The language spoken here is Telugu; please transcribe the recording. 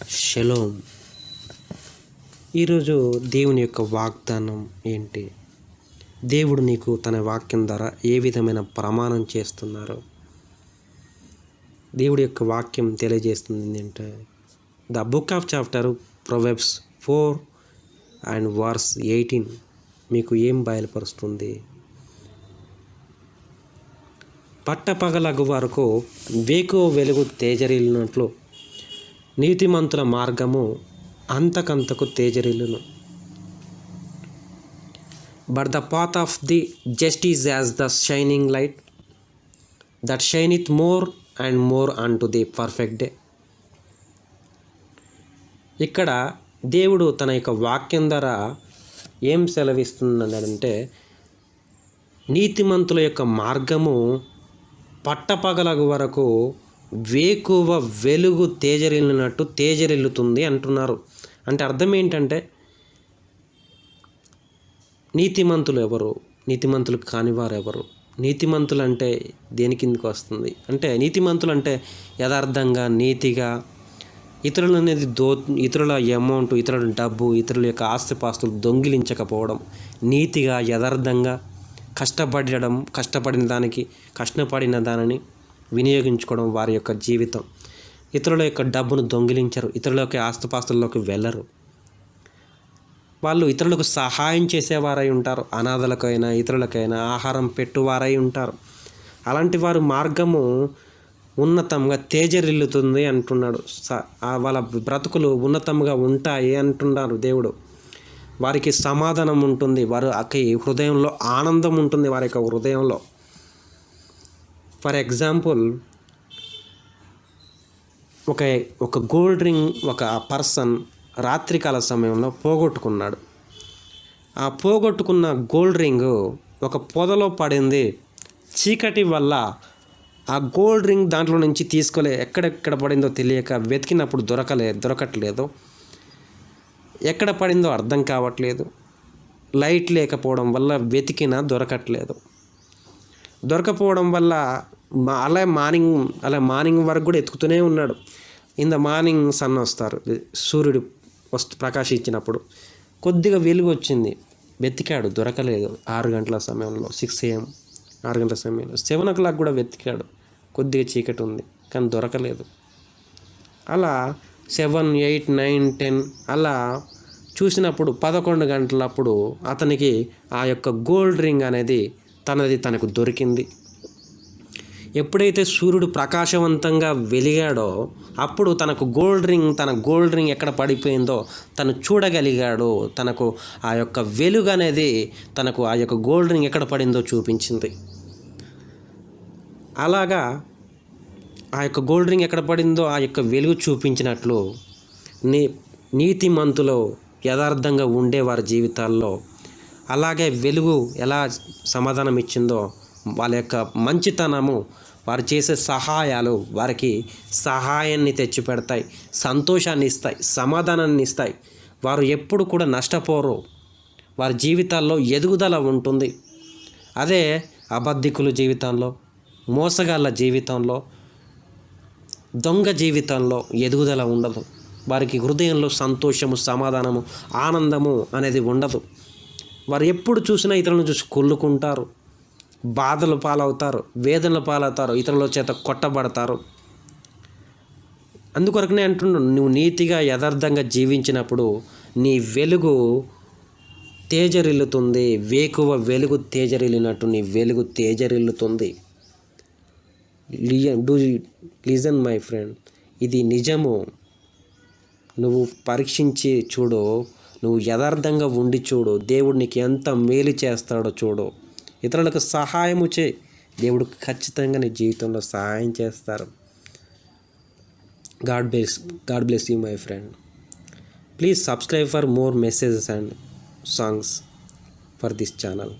షలోమ్. ఈరోజు దేవుని యొక్క వాగ్దానం ఏంటి? దేవుడు నీకు తన వాక్యం ద్వారా ఏ విధమైన ప్రమాణం చేస్తున్నారు? దేవుడి యొక్క వాక్యం తెలియజేస్తుంది ఏంటంటే, the book of chapter proverbs 4:18 మీకు ఏం బయలుపరుస్తుంది? పట్టపగలగు వరకు వేకువ వెలుగు తేజరిల్లినట్లు నీతిమంతుల మార్గము అంతకంతకు తేజరిల్లును. But the path of the just is as the shining light that shineth more and more unto the perfect day. ఇక్కడ దేవుడు తన యొక్క వాక్యం ద్వారా ఏం సెలవిస్తున్నాడంటే, నీతిమంతుల యొక్క మార్గము పట్టపగలగు వరకు వేకువ వెలుగు తేజరిల్లినట్టు తేజరిల్లుతుంది అంటున్నారు. అంటే అర్థం ఏంటంటే, నీతిమంతులు ఎవరు, నీతిమంతులు కానివారు ఎవరు? నీతిమంతులు అంటే దేని కిందకి వస్తుంది అంటే, నీతిమంతులు అంటే యథార్థంగా నీతిగా ఇతరుల అనేది ఇతరుల అమౌంట్, ఇతరుల డబ్బు, ఇతరుల యొక్క ఆస్తిపాస్తులు దొంగిలించకపోవడం, నీతిగా యథార్థంగా కష్టపడిన దానిని వినియోగించుకోవడం వారి యొక్క జీవితం. ఇతరుల యొక్క డబ్బును దొంగిలించరు, ఇతరుల యొక్క ఆస్తిపాస్తుల్లోకి వెళ్ళరు. వాళ్ళు ఇతరులకు సహాయం చేసేవారై ఉంటారు. అనాథలకైనా ఇతరులకైనా ఆహారం పెట్టువారై ఉంటారు. అలాంటి వారి మార్గము ఉన్నతంగా తేజరిల్లుతుంది అంటున్నాడు. వాళ్ళ బ్రతుకులు ఉన్నతంగా ఉంటాయి అంటున్నారు దేవుడు. వారికి సమాధానం ఉంటుంది, వారికి హృదయంలో ఆనందం ఉంటుంది. వారి యొక్క హృదయంలో ఫర్ ఎగ్జాంపుల్, ఒక గోల్డ్ రింగ్ ఒక పర్సన్ రాత్రికాల సమయంలో పోగొట్టుకున్నాడు. ఆ పోగొట్టుకున్న గోల్డ్ రింగ్ ఒక పొదలో పడింది. చీకటి వల్ల ఆ గోల్డ్ రింగ్ దాంట్లో నుంచి ఎక్కడెక్కడ పడిందో తెలియక వెతికినప్పుడు దొరకట్లేదు. ఎక్కడ పడిందో అర్థం కావట్లేదు. లైట్ లేకపోవడం వల్ల వెతికినా దొరకపోవడం వల్ల అలా మార్నింగ్ వరకు కూడా ఎత్తుకుతూనే ఉన్నాడు. ఇన్ ద మార్నింగ్ సన్ వస్తారు, సూర్యుడు ప్రకాశించినప్పుడు కొద్దిగా వెలుగు వచ్చింది. వెతికాడు, దొరకలేదు. 6 గంటల సమయంలో 6 AM 6 గంటల సమయంలో 7 o'clock కూడా వెతికాడు. కొద్దిగా చీకటి ఉంది కానీ దొరకలేదు. అలా 7, 8, 9, 10 అలా చూసినప్పుడు 11 గంటలప్పుడు అతనికి ఆ యొక్క గోల్డ్ రింగ్ అనేది తనకు దొరికింది. ఎప్పుడైతే సూర్యుడు ప్రకాశవంతంగా వెలిగాడో అప్పుడు తన గోల్డ్ రింగ్ ఎక్కడ పడిపోయిందో తను చూడగలిగాడు. తనకు ఆ యొక్క వెలుగు అనేది తనకు ఆ యొక్క గోల్డ్ రింగ్ ఎక్కడ పడిందో చూపించింది. అలాగా ఆ యొక్క గోల్డ్ రింగ్ ఎక్కడ పడిందో ఆ యొక్క వెలుగు చూపించినట్లు నీతిమంతులు యథార్థంగా ఉండే వారి జీవితాల్లో అలాగే వెలుగు ఎలా సమాధానం ఇచ్చిందో, వాళ్ళ యొక్క మంచితనము, వారు చేసే సహాయాలు వారికి సహాయాన్ని తెచ్చిపెడతాయి, సంతోషాన్ని ఇస్తాయి, సమాధానాన్ని ఇస్తాయి. వారు ఎప్పుడు కూడా నష్టపోరు. వారి జీవితాల్లో ఎదుగుదల ఉంటుంది. అదే అబద్ధికుల జీవితంలో, మోసగాళ్ళ జీవితంలో, దొంగ జీవితంలో ఎదుగుదల ఉండదు. వారికి హృదయంలో సంతోషము, సమాధానము, ఆనందము అనేది ఉండదు. వారు ఎప్పుడు చూసినా ఇతరులను చూసి కుళ్ళుకుంటారు, బాధలు పాలవుతారు, వేదనలు పాలవుతారు, ఇతరుల చేత కొట్టబడతారు. అందుకొరకునే అంటున్నాను, నువ్వు నీతిగా యథార్థంగా జీవించినప్పుడు నీ వెలుగు తేజరిల్లుతుంది. వేకువ వెలుగు తేజరిల్లినట్టు నీ వెలుగు తేజరిల్లుతుంది. లిజన్ మై ఫ్రెండ్, ఇది నిజము. నువ్వు పరీక్షించి చూడు, నువ్వు యథార్థంగా ఉండి చూడు, దేవుడు నీకు ఎంత మేలు చేస్తాడో చూడు. ఇతరులకు సహాయము చేయి, దేవుడు ఖచ్చితంగా నీ జీవితంలో సహాయం చేస్తారు. God bless you my friend. Please subscribe for more messages and songs for this channel.